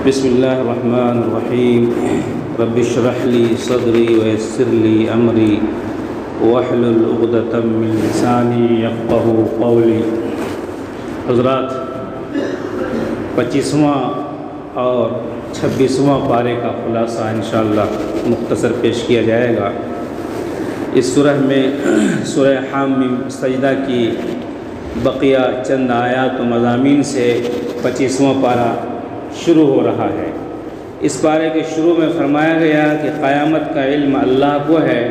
بسم اللہ الرحمن الرحیم رب اشرح لی صدری ویسر لی امری واحلل عقدۃ من لسانی یفقہوا قولی۔ حضرات، 25واں اور 26واں پارے کا خلاصہ انشاءاللہ مختصر پیش کیا جائے گا۔ اس سورہ میں سورہ حامیم سجدہ کی بقیہ چند آیات و مضامین سے 25واں پارہ شروع ہو رہا ہے۔ اس پارے کے شروع میں فرمایا گیا کہ قیامت کا علم اللہ کو ہے۔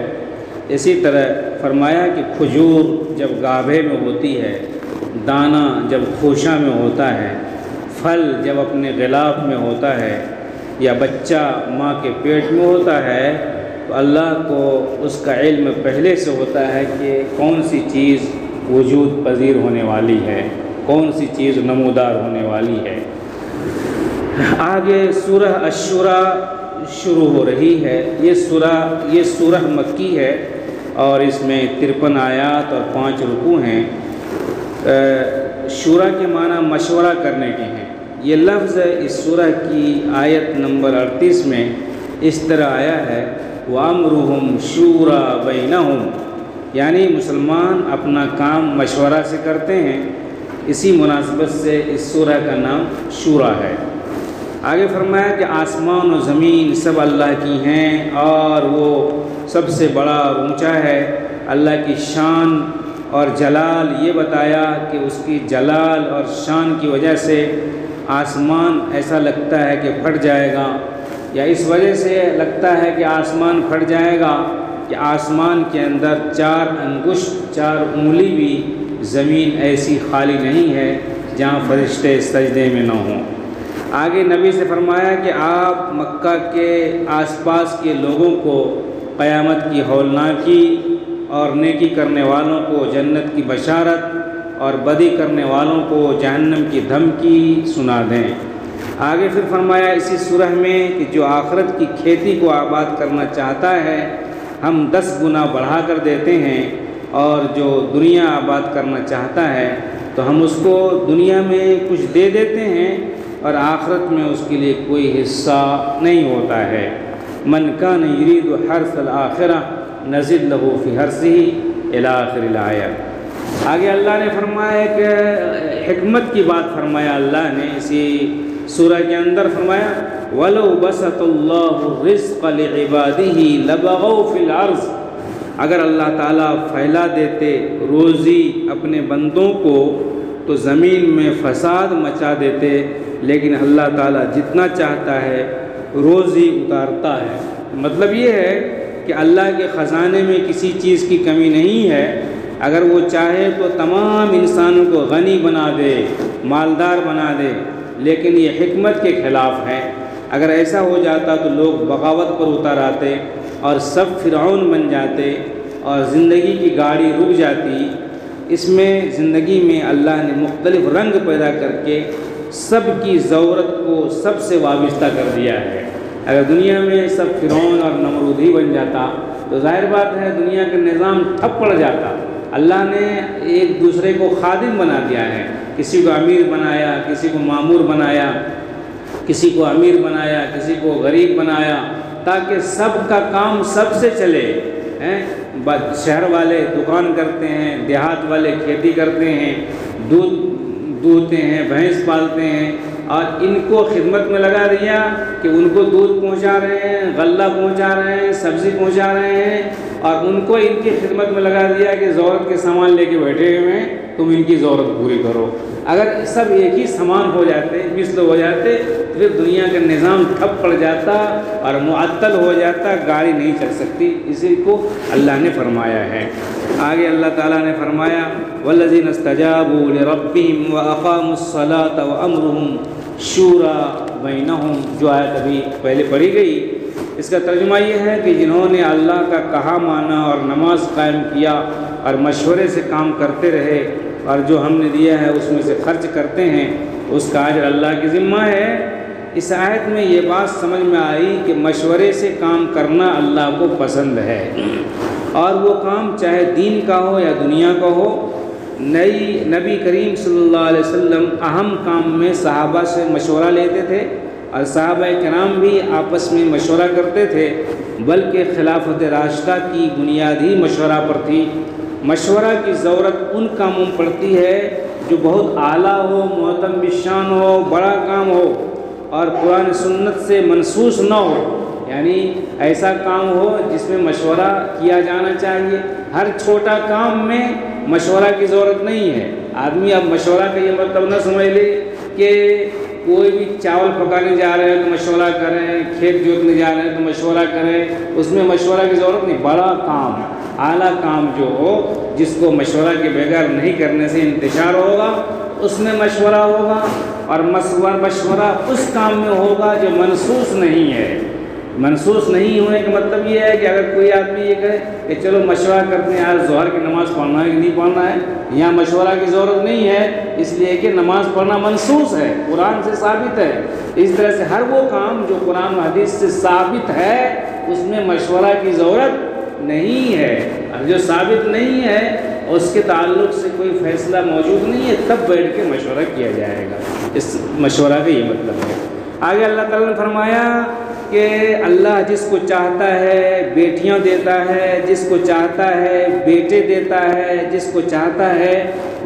اسی طرح فرمایا کہ کھجور جب گابھے میں ہوتی ہے، دانہ جب خوشہ میں ہوتا ہے، پھل جب اپنے غلاف میں ہوتا ہے، یا بچہ ماں کے پیٹ میں ہوتا ہے، تو اللہ کو اس کا علم پہلے سے ہوتا ہے کہ کون سی چیز وجود پذیر ہونے والی ہے، کون سی چیز نمودار ہونے والی ہے۔ آگے سورہ الشورى شروع ہو رہی ہے۔ یہ سورہ مکی ہے اور اس میں 53 آیات اور 5 رکوع ہیں۔ شورا کے معنی مشورہ کرنے کے ہیں۔ یہ لفظ اس سورہ کی آیت نمبر 38 میں اس طرح آیا ہے، وَأَمْرُهُمْ شُورَى بَيْنَهُمْ، یعنی مسلمان اپنا کام مشورہ سے کرتے ہیں۔ اسی مناسبت سے اس سورہ کا نام شورا ہے۔ آگے فرمایا کہ آسمان و زمین سب اللہ کی ہیں اور وہ سب سے بڑا اور اونچا ہے۔ اللہ کی شان اور جلال یہ بتایا کہ اس کی جلال اور شان کی وجہ سے آسمان ایسا لگتا ہے کہ پھٹ جائے گا، یا اس وجہ سے لگتا ہے کہ آسمان پھٹ جائے گا کہ آسمان کے اندر 4 انگشت 4 انگلی بھی زمین ایسی خالی نہیں ہے جہاں فرشتے سجدے میں نہ ہوں۔ آگے نبی سے فرمایا کہ آپ مکہ کے آس پاس کے لوگوں کو قیامت کی ہولناکی اور نیکی کرنے والوں کو جنت کی بشارت اور بدی کرنے والوں کو جہنم کی دھمکی سنا دیں۔ آگے پھر فرمایا اسی سورہ میں کہ جو آخرت کی کھیتی کو آباد کرنا چاہتا ہے ہم 10 گنا بڑھا کر دیتے ہیں، اور جو دنیا آباد کرنا چاہتا ہے تو ہم اس کو دنیا میں کچھ دے دیتے ہیں اور آخرت میں اس کے لیے کوئی حصہ نہیں ہوتا ہے۔ من کان یرید حرث الآخرہ نزد لہ فی حرثہ الی آخر الآیہ۔ آگے اللہ نے فرمایا کہ حکمت کی بات فرمایا اللہ نے اسی سورہ کے اندر فرمایا، وَلَوْ بَسَطَ اللَّهُ الرِّزْقَ لِعِبَادِهِ لَبَغَوْا فِي الْأَرْضِ، اگر اللہ تعالیٰ پھیلا دیتے روزی اپنے بندوں کو تو زمین میں فساد مچا دیتے، لیکن اللہ تعالیٰ جتنا چاہتا ہے روزی اتارتا ہے۔ مطلب یہ ہے کہ اللہ کے خزانے میں کسی چیز کی کمی نہیں ہے۔ اگر وہ چاہے تو تمام انسانوں کو غنی بنا دے، مالدار بنا دے، لیکن یہ حکمت کے خلاف ہے۔ اگر ایسا ہو جاتا تو لوگ بغاوت پر اتر آتے اور سب فرعون بن جاتے اور زندگی کی گاڑی رک جاتی۔ اس میں زندگی میں اللہ نے مختلف رنگ پیدا کر کے سب کی ضرورت کو سب سے وابستہ کر دیا ہے۔ اگر دنیا میں سب فرعون اور نمرود ہی بن جاتا تو ظاہر بات ہے دنیا کا نظام ٹھپ پڑ جاتا۔ اللہ نے ایک دوسرے کو خادم بنا دیا ہے، کسی کو امیر بنایا، کسی کو مامور بنایا، کسی کو امیر بنایا، کسی کو غریب بنایا، تاکہ سب کا کام سب سے چلے۔ شہر والے دکان کرتے ہیں، دیہات والے کھیتی کرتے ہیں، دودھ دودھتے ہیں، بھینس پالتے ہیں، اور ان کو خدمت میں لگا دیا کہ ان کو دودھ پہنچا رہے ہیں، غلہ پہنچا رہے ہیں، سبزی پہنچا رہے ہیں، اور ان کو ان کی خدمت میں لگا دیا کہ ضرورت کے سامان لے کے بیٹھے ہوئے ہیں، تم ان کی ضرورت پوری کرو۔ اگر سب ایک ہی سامان ہو جاتے، مثل ہو جاتے، تو پھر دنیا کا نظام ٹھپ پڑ جاتا اور معطل ہو جاتا، گاڑی نہیں چل سکتی۔ اسی کو اللہ نے فرمایا ہے۔ آگے اللہ تعالیٰ نے فرمایا، وَالَّذِينَ اسْتَجَابُوا لِرَبِّهِمْ وَأَقَامُوا الصَّلَاةَ وَأَمْرُهُمْ شُورَى بَيْنَهُمْ، جو آیت ابھی پہلے پڑھی گئی، اس کا ترجمہ یہ ہے کہ جنہوں نے اللہ کا کہا مانا اور نماز قائم کیا اور مشورے سے کام کرتے رہے اور جو ہم نے دیا ہے اس میں سے خرچ کرتے ہیں، اس کا اجر اللہ کی ذمہ ہے۔ اس آیت میں یہ بات سمجھ میں آئی کہ مشورے سے کام کرنا اللہ کو پسند ہے، اور وہ کام چاہے دین کا ہو یا دنیا کا ہو۔ نبی کریم صلی اللہ علیہ وسلم اہم کام میں صحابہ سے مشورہ لیتے تھے اور صحابہ کرام بھی آپس میں مشورہ کرتے تھے، بلکہ خلافت راشدہ کی بنیاد ہی مشورہ پر تھی۔ مشورہ کی ضرورت ان کاموں پڑتی ہے جو بہت اعلیٰ ہو، معتم بالشان ہو، بڑا کام ہو اور قرآن سنت سے منسوخ نہ ہو، یعنی ایسا کام ہو جس میں مشورہ کیا جانا چاہیے۔ ہر چھوٹا کام میں مشورہ کی ضرورت نہیں ہے۔ آدمی اب مشورہ کا یہ مطلب نہ سمجھ لے کہ کوئی بھی چاول پکانے جا رہے ہیں تو مشورہ کریں، کھیت جوتنے جا رہے ہیں تو مشورہ کریں، اس میں مشورہ کی ضرورت نہیں۔ بڑا کام، اعلیٰ کام جو ہو، جس کو مشورہ کے بغیر نہیں کرنے سے انتشار ہوگا، اس میں مشورہ ہوگا، اور مشورہ اس کام میں ہوگا جو منسوخ نہیں ہے۔ منسوخ نہیں ہونے کا مطلب یہ ہے کہ اگر کوئی آدمی یہ کہے کہ چلو مشورہ کرتے ہیں، آج ظہر کی نماز پڑھنا ہے کہ نہیں پڑھنا ہے، یہاں مشورہ کی ضرورت نہیں ہے، اس لیے کہ نماز پڑھنا منسوخ ہے، قرآن سے ثابت ہے۔ اس طرح سے ہر وہ کام جو قرآن و حدیث سے ثابت ہے اس میں مشورہ کی ضرورت نہیں ہے، اور جو ثابت نہیں ہے اس کے تعلق سے کوئی فیصلہ موجود نہیں ہے، تب بیٹھ کے مشورہ کیا جائے گا۔ اس مشورہ کا یہ مطلب ہے۔ آگے اللہ تعالیٰ نے فرمایا کہ اللہ جس کو چاہتا ہے بیٹیاں دیتا ہے، جس کو چاہتا ہے بیٹے دیتا ہے، جس کو چاہتا ہے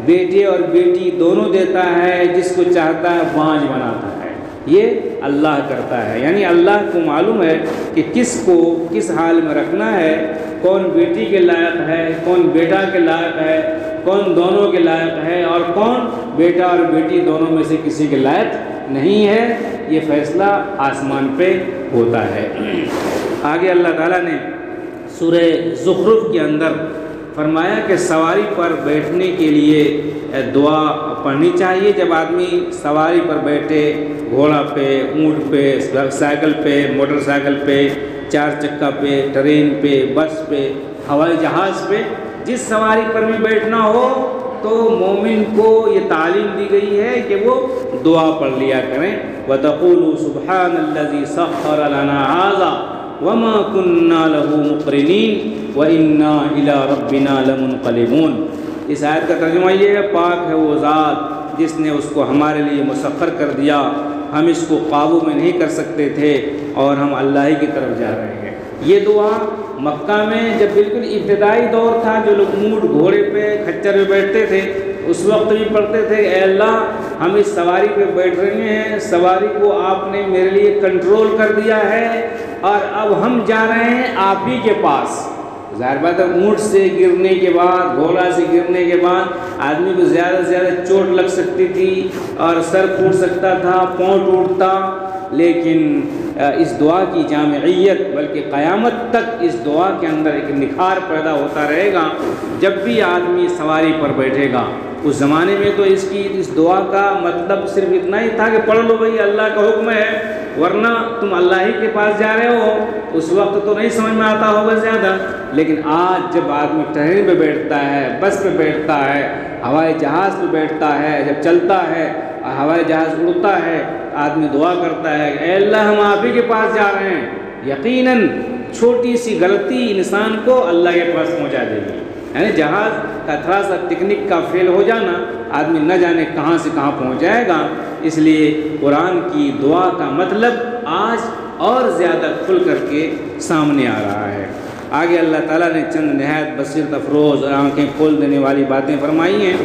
بیٹے اور بیٹی دونوں دیتا ہے، جس کو چاہتا ہے بانجھ بناتا ہے۔ یہ اللہ کرتا ہے، یعنی اللہ کو معلوم ہے کہ کس کو کس حال میں رکھنا ہے، کون بیٹی کے لائق ہے، کون بیٹا کے لائق ہے، کون دونوں کے لائق ہے، اور کون بیٹا اور بیٹی دونوں میں سے کسی کے لائق نہیں ہے۔ یہ فیصلہ آسمان پہ ہوتا ہے۔ آگے اللہ تعالیٰ نے سورہ زخرف کے اندر فرمایا کہ سواری پر بیٹھنے کے لیے دعا پڑھنی چاہیے۔ جب آدمی سواری پر بیٹھے، گھوڑا پہ، اونٹ پہ، سائیکل پہ، موٹر سائیکل پہ، چار چکا پہ، ٹرین پہ، بس پہ، ہوائی جہاز پہ، جس سواری پر بھی بیٹھنا ہو تو مومن کو یہ تعلیم دی گئی ہے کہ وہ دعا پڑھ لیا کریں۔ وَتَقُولُوا سُبْحَانَ الَّذِي سَخَّرَ لَنَا هَٰذَا وَمَا كُنَّا لَهُ مُقْرِنِينَ وَإِنَّا إِلَىٰ رَبِّنَا لَمُنْقَلِبُونَ۔ اس آیت کا ترجمہ یہ ہے، پاک ہے وہ ذات جس نے اس کو ہمارے لیے مسخر کر دیا، ہم اس کو قابو میں نہیں کر سکتے تھے اور ہم اللہ ہی کی طرف جا رہے ہیں۔ یہ دعا مکہ میں جب بالکل ابتدائی دور تھا، جو لوگ اونٹ، گھوڑے پہ، کھچر پہ بیٹھتے تھے، اس وقت بھی پڑھتے تھے، اے اللہ ہم اس سواری پہ بیٹھ رہے ہیں، سواری کو آپ نے میرے لیے کنٹرول کر دیا ہے اور اب ہم جا رہے ہیں آپ ہی کے پاس۔ ظاہر بات ہے اونٹ سے گرنے کے بعد، گھوڑا سے گرنے کے بعد آدمی کو زیادہ سے زیادہ چوٹ لگ سکتی تھی اور سر پھوٹ سکتا تھا، پاؤں ٹوٹتا، لیکن اس دعا کی جامعیت بلکہ قیامت تک اس دعا کے اندر ایک نکھار پیدا ہوتا رہے گا۔ جب بھی آدمی سواری پر بیٹھے گا، اس زمانے میں تو اس دعا کا مطلب صرف اتنا ہی تھا کہ پڑھ لو بھائی اللہ کا حکم ہے، ورنہ تم اللہ ہی کے پاس جا رہے ہو۔ اس وقت تو نہیں سمجھ میں آتا ہوگا زیادہ، لیکن آج جب آدمی ٹرین پہ بیٹھتا ہے، بس پہ بیٹھتا ہے، ہوائی جہاز پہ بیٹھتا ہے، جب چلتا ہے، ہوائی جہاز اڑتا ہے، آدمی دعا کرتا ہے کہ اے اللہ ہم آپ ہی کے پاس جا رہے ہیں۔ یقیناً چھوٹی سی غلطی انسان کو اللہ کے پاس پہنچا دے گی، یعنی جہاز کا تھوڑا سا ٹیکنک کا فیل ہو جانا، آدمی نہ جانے کہاں سے کہاں پہنچ جائے گا۔ اس لیے قرآن کی دعا کا مطلب آج اور زیادہ کھل کر کے سامنے آ رہا ہے۔ آگے اللہ تعالیٰ نے چند نہایت بصیرت افروز اور آنکھیں کھول دینے والی باتیں فرمائی ہیں۔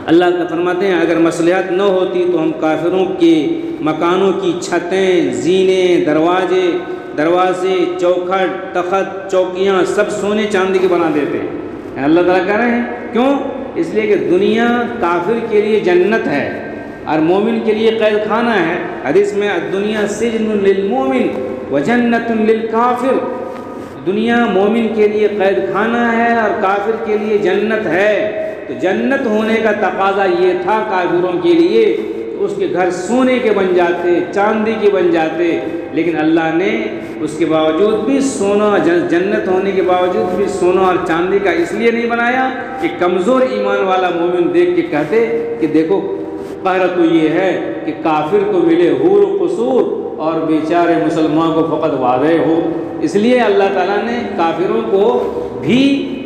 اللہ کا فرماتے ہیں اگر مصلحت نہ ہوتی تو ہم کافروں کے مکانوں کی چھتیں، زینے، دروازے، چوکھٹ، تخت، چوکیاں سب سونے چاندی کے بنا دیتے ہیں۔ اللہ تعالیٰ کہہ رہے ہیں کیوں؟ اس لیے کہ دنیا کافر کے لیے جنت ہے اور مومن کے لیے قید خانہ ہے۔ حدیث میں الدنیا سجن للمومن وجنت للکافر، دنیا مومن کے لیے قید خانہ ہے اور کافر کے لیے جنت ہے۔ تو جنت ہونے کا تقاضا یہ تھا کافروں کے لیے کہ اس کے گھر سونے کے بن جاتے، چاندی کے بن جاتے، لیکن اللہ نے اس کے باوجود بھی سونا، جنت ہونے کے باوجود بھی سونا اور چاندی کا اس لیے نہیں بنایا کہ کمزور ایمان والا مومن دیکھ کے کہتے کہ دیکھو قہر تو یہ ہے کہ کافر کو ملے حور و قصور اور بیچارے مسلمان کو فقط وعدے ہو۔ اس لیے اللہ تعالیٰ نے کافروں کو بھی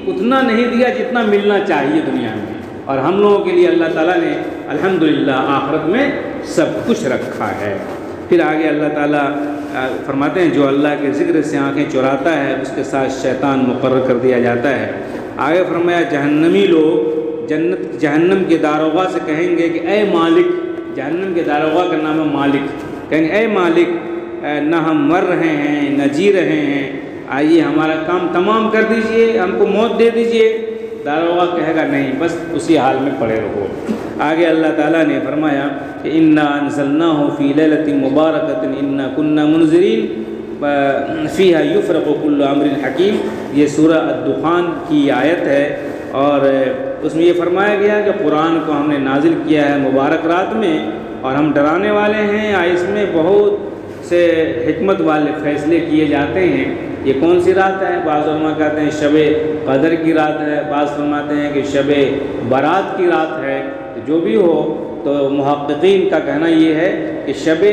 اتنا نہیں دیا جتنا ملنا چاہیے دنیا میں، اور ہم لوگوں کے لیے اللہ تعالیٰ نے الحمدللہ آخرت میں سب کچھ رکھا ہے۔ پھر آگے اللہ تعالیٰ فرماتے ہیں جو اللہ کے ذکر سے آنکھیں چراتا ہے اس کے ساتھ شیطان مقرر کر دیا جاتا ہے۔ آگے فرمایا جہنمی لوگ جہنم کے داروغہ سے کہیں گے کہ اے مالک، جہنم کے داروغہ کا نام ہے مالک، کہیں گے اے مالک نہ ہم مر رہے ہیں نہ جی رہے ہیں، آئیے ہمارا کام تمام کر دیجئے، ہم کو موت دے دیجئے۔ داروغہ کہے گا نہیں، بس اسی حال میں پڑے رہو۔ آگے اللہ تعالیٰ نے فرمایا کہ انا انزلناہ فی لیلۃ مبارکۃ انا کنا منذرین فیہا یفرق کل امر حکیم۔ یہ سورہ الدخان کی آیت ہے، اور اس میں یہ فرمایا گیا کہ قرآن کو ہم نے نازل کیا ہے مبارک رات میں، اور ہم ڈرانے والے ہیں، اس میں بہت سے حکمت والے فیصلے کیے جاتے ہیں۔ یہ کون سی رات ہے؟ بعض علماء کہتے ہیں شب قدر کی رات ہے، بعض فرماتے ہیں کہ شب برات کی رات ہے۔ جو بھی ہو تو محققین کا کہنا یہ ہے کہ شب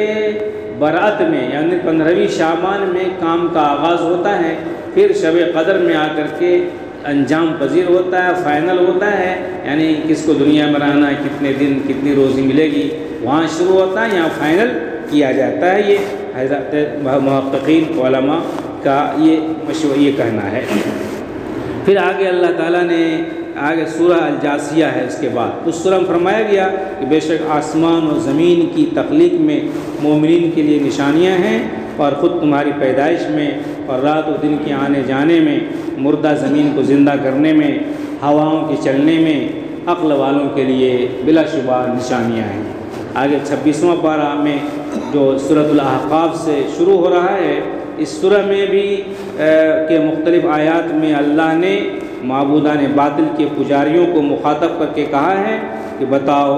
برات میں یعنی 15ویں شعبان میں کام کا آغاز ہوتا ہے، پھر شب قدر میں آ کر کے انجام پذیر ہوتا ہے، فائنل ہوتا ہے، یعنی کس کو دنیا میں رہنا ہے، کتنے دن کتنی روزی ملے گی، وہاں شروع ہوتا ہے، یہاں فائنل کیا جاتا ہے۔ یہ حضرت محققین علماء کا یہ کہنا ہے۔ پھر آگے اللہ تعالیٰ نے آگے سورہ الجاسیہ ہے، اس کے بعد اس سورہ میں فرمایا گیا کہ بے شک آسمان و زمین کی تخلیق میں مومنین کے لیے نشانیاں ہیں، اور خود تمہاری پیدائش میں اور رات و دن کے آنے جانے میں، مردہ زمین کو زندہ کرنے میں، ہواؤں کے چلنے میں، عقل والوں کے لیے بلا شبہ نشانیاں ہیں۔ آگے 26واں پارہ میں جو سورۃ الاحقاف سے شروع ہو رہا ہے، اس سورہ میں بھی کہ مختلف آیات میں اللہ نے معبودان باطل کے پجاریوں کو مخاطب کر کے کہا ہے کہ بتاؤ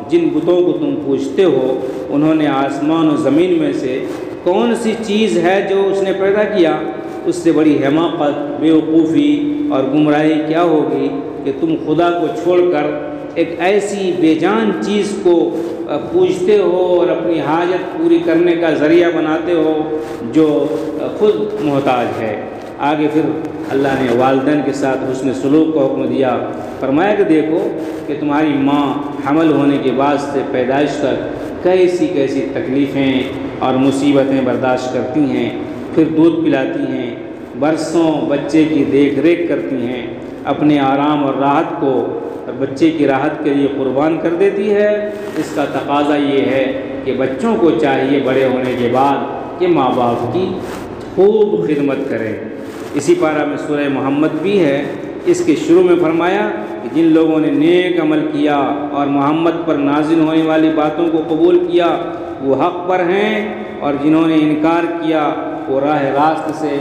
جن بتوں کو تم پوجتے ہو انہوں نے آسمان و زمین میں سے کون سی چیز ہے جو اس نے پیدا کیا؟ اس سے بڑی حماقت، بیوقوفی اور گمراہی کیا ہوگی کہ تم خدا کو چھوڑ کر ایک ایسی بے جان چیز کو پوجتے ہو اور اپنی حاجت پوری کرنے کا ذریعہ بناتے ہو جو خود محتاج ہے۔ آگے پھر اللہ نے والدین کے ساتھ حسن سلوک کا حکم دیا، فرمایا کہ دیکھو کہ تمہاری ماں حمل ہونے کے بعد سے پیدائش تک کیسی کیسی تکلیفیں اور مصیبتیں برداشت کرتی ہیں، پھر دودھ پلاتی ہیں، برسوں بچے کی دیکھ ریکھ کرتی ہیں، اپنے آرام اور راحت کو بچے کی راحت کے لیے قربان کر دیتی ہے۔ اس کا تقاضا یہ ہے کہ بچوں کو چاہیے بڑے ہونے کے بعد کہ ماں باپ کی خوب خدمت کریں۔ اسی پارہ میں سورہ محمد بھی ہے، اس کے شروع میں فرمایا کہ جن لوگوں نے نیک عمل کیا اور محمد پر نازل ہونے والی باتوں کو قبول کیا وہ حق پر ہیں، اور جنہوں نے انکار کیا وہ راہ راست سے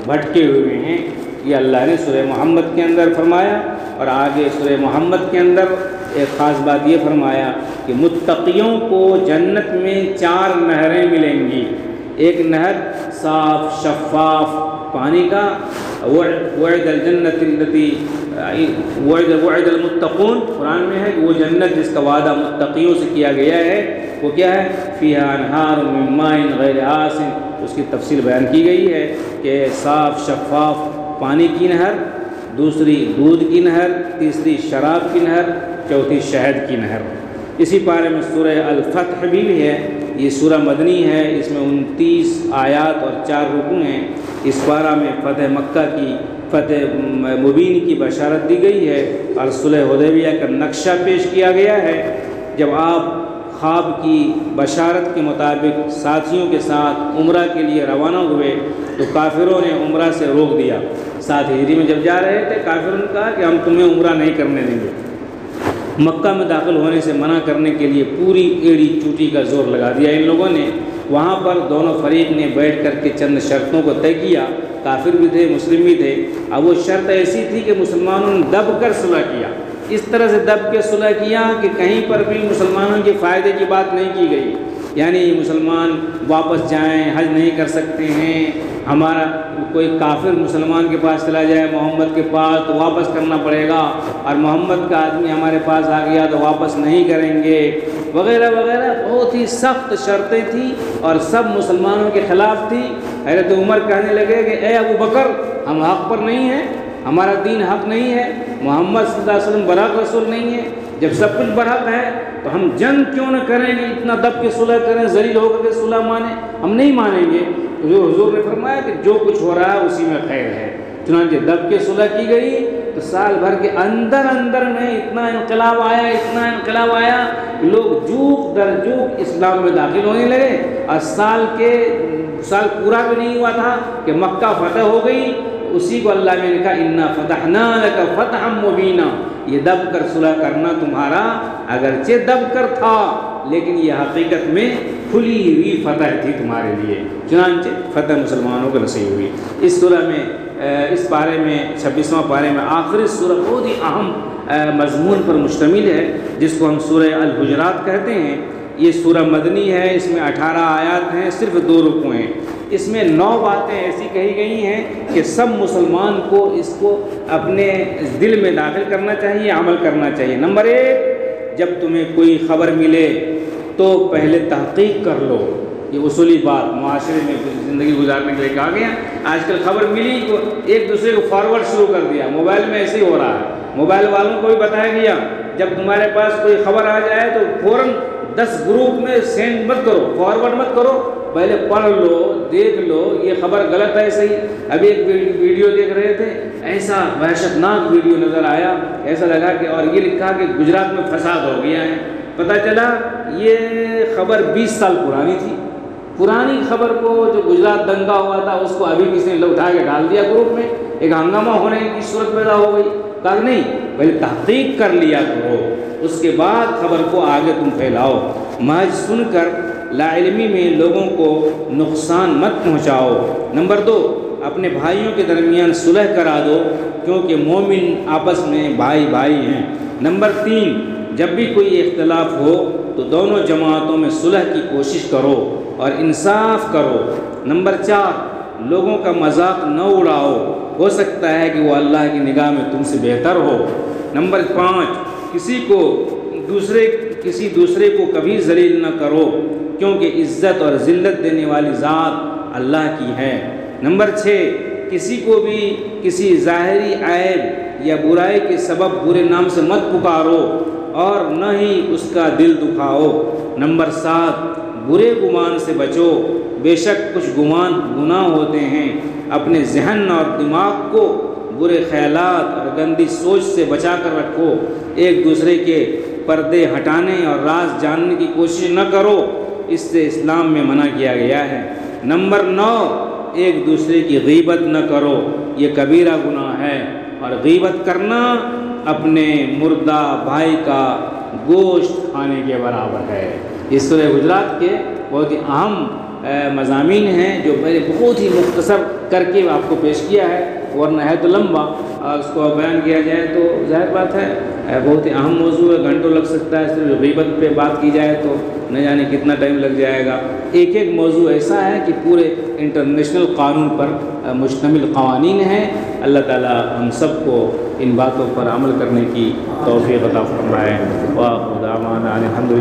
بھٹکے ہوئے ہیں۔ یہ اللہ نے سورہ محمد کے اندر فرمایا، اور آگے سورہ محمد کے اندر ایک خاص بات یہ فرمایا کہ متقیوں کو جنت میں 4 نہریں ملیں گی۔ ایک نہر صاف شفاف پانی کا، وعد الجنت التي وعد المتقون، قرآن میں ہے کہ وہ جنت جس کا وعدہ متقیوں سے کیا گیا ہے وہ کیا ہے؟ فیہا انہار من ماء غیر آسن، اس کی تفصیل بیان کی گئی ہے کہ صاف شفاف پانی کی نہر، دوسری دودھ کی نہر، تیسری شراب کی نہر، چوتھی شہد کی نہر۔ اسی پارے میں سورہ الفتح بھی ہے، یہ سورہ مدنی ہے، اس میں 29 آیات اور 4 رکوع ہیں۔ اس پارہ میں فتح مکہ کی فتح مبین کی بشارت دی گئی ہے، اور صلح حدیبیہ کا نقشہ پیش کیا گیا ہے۔ جب آپ خواب کی بشارت کے مطابق ساتھیوں کے ساتھ عمرہ کے لیے روانہ ہوئے تو کافروں نے عمرہ سے روک دیا۔ 7 ہجری میں جب جا رہے تھے کافروں نے کہا کہ ہم تمہیں عمرہ نہیں کرنے دیں گے۔ مکہ میں داخل ہونے سے منع کرنے کے لیے پوری ایڑی چوٹی کا زور لگا دیا ان لوگوں نے۔ وہاں پر دونوں فریق نے بیٹھ کر کے چند شرطوں کو طے کیا، کافر بھی تھے مسلم بھی تھے۔ اب وہ شرط ایسی تھی کہ مسلمانوں نے دب کر صلح کیا، اس طرح سے دب کے صلح کیا کہ کہیں پر بھی مسلمانوں کے فائدے کی بات نہیں کی گئی، یعنی مسلمان واپس جائیں حج نہیں کر سکتے ہیں، ہمارا کوئی کافر مسلمان کے پاس چلا جائے محمد کے پاس تو واپس کرنا پڑے گا، اور محمد کا آدمی ہمارے پاس آ گیا تو واپس نہیں کریں گے، وغیرہ وغیرہ۔ بہت ہی سخت شرطیں تھیں اور سب مسلمانوں کے خلاف تھی۔ حضرت عمر کہنے لگے کہ اے ابو بکر، ہم حق پر نہیں ہیں، ہمارا دین حق نہیں ہے، محمد صلی اللہ علیہ وسلم براق رسول نہیں ہے، جب سب کچھ برحق ہے تو ہم جنگ کیوں نہ کریں گے، اتنا دب کے صلح کریں، ذلیل ہو کر کے صلح مانیں؟ ہم نہیں مانیں گے۔ تو جو حضور نے فرمایا کہ جو کچھ ہو رہا ہے اسی میں خیر ہے، چنانچہ دب کے صلح کی گئی تو سال بھر کے اندر میں اتنا انقلاب آیا کہ لوگ جوک در جوک اسلام میں داخل ہونے لگے، اور سال پورا بھی نہیں ہوا تھا کہ مکہ فتح ہو گئی۔ اسی کو اللہ نے کہا انا فتحنا لک فتحا مبینا، یہ دب کر صلح کرنا تمہارا اگرچہ دب کر تھا لیکن یہ حقیقت میں کھلی ہوئی فتح تھی تمہارے لیے، چنانچہ فتح مسلمانوں کو نصیب ہوئی۔ اس سورہ میں اس پارے میں 26واں پارے میں آخری سورہ بہت ہی اہم مضمون پر مشتمل ہے، جس کو ہم سورہ الحجرات کہتے ہیں۔ یہ سورہ مدنی ہے، اس میں 18 آیات ہیں، صرف 2 رکوع ہیں۔ اس میں 9 باتیں ایسی کہی گئی ہیں کہ سب مسلمان کو اس کو اپنے دل میں داخل کرنا چاہیے، عمل کرنا چاہیے۔ نمبر 1، جب تمہیں کوئی خبر ملے تو پہلے تحقیق کر لو۔ یہ اصولی بات معاشرے میں زندگی گزارنے کے لیے کہا گیا۔ آج کل خبر ملی تو ایک دوسرے کو فارورڈ شروع کر دیا، موبائل میں ایسے ہی ہو رہا ہے، موبائل والوں کو بھی بتایا گیا جب تمہارے پاس کوئی خبر آ جائے تو فوراً 10 گروپ میں سینڈ مت کرو، فارورڈ مت کرو، پہلے پڑھ لو، دیکھ لو یہ خبر غلط ہے صحیح۔ ابھی ایک ویڈیو دیکھ رہے تھے، ایسا وحشت ناک ویڈیو نظر آیا، ایسا لگا کہ اور یہ لکھا کہ گجرات میں فساد ہو گیا ہے۔ پتہ چلا یہ خبر 20 سال پرانی تھی، پرانی خبر کو جو گجرات دنگا ہوا تھا اس کو ابھی کسی نے اٹھا کے ڈال دیا گروپ میں، ایک ہنگامہ ہونے کی صورت پیدا ہو گئی۔ کہا نہیں، پہلے تحقیق کر لیا کرو، اس کے بعد خبر کو آگے تم پھیلاؤ۔ محض سن کر لا علمی میں لوگوں کو نقصان مت پہنچاؤ۔ نمبر 2، اپنے بھائیوں کے درمیان صلح کرا دو، کیونکہ مومن آپس میں بھائی ہیں۔ نمبر 3، جب بھی کوئی اختلاف ہو تو دونوں جماعتوں میں صلح کی کوشش کرو اور انصاف کرو۔ نمبر 4، لوگوں کا مذاق نہ اڑاؤ، ہو سکتا ہے کہ وہ اللہ کی نگاہ میں تم سے بہتر ہو۔ نمبر 5، کسی دوسرے کو کبھی ذلیل نہ کرو، کیونکہ عزت اور ذلت دینے والی ذات اللہ کی ہے۔ نمبر 6، کسی کو بھی کسی ظاہری عیب یا برائی کے سبب برے نام سے مت پکارو اور نہ ہی اس کا دل دکھاؤ۔ نمبر 7، برے گمان سے بچو، بے شک کچھ گمان گناہ ہوتے ہیں۔ اپنے ذہن اور دماغ کو برے خیالات اور گندی سوچ سے بچا کر رکھو۔ ایک دوسرے کے پردے ہٹانے اور راز جاننے کی کوشش نہ کرو، اس سے اسلام میں منع کیا گیا ہے۔ نمبر 9، ایک دوسرے کی غیبت نہ کرو، یہ کبیرہ گناہ ہے، اور غیبت کرنا اپنے مردہ بھائی کا گوشت کھانے کے برابر ہے۔ اس سورہ حجرات کے بہت ہی اہم مضامین ہیں جو میں نے بہت ہی مختصر کر کے آپ کو پیش کیا ہے، ورنہ ہے تو لمبا، اس کو بیان کیا جائے تو ظاہر بات ہے بہت ہی اہم موضوع ہے، گھنٹوں لگ سکتا ہے۔ صرف غیبت پہ بات کی جائے تو نہ جانے کتنا ٹائم لگ جائے گا۔ ایک موضوع ایسا ہے کہ پورے انٹرنیشنل قانون پر مشتمل قوانین ہیں۔ اللہ تعالی ہم سب کو ان باتوں پر عمل کرنے کی توفیق عطا فرمائے۔ وآخر دعوانا الحمدللہ۔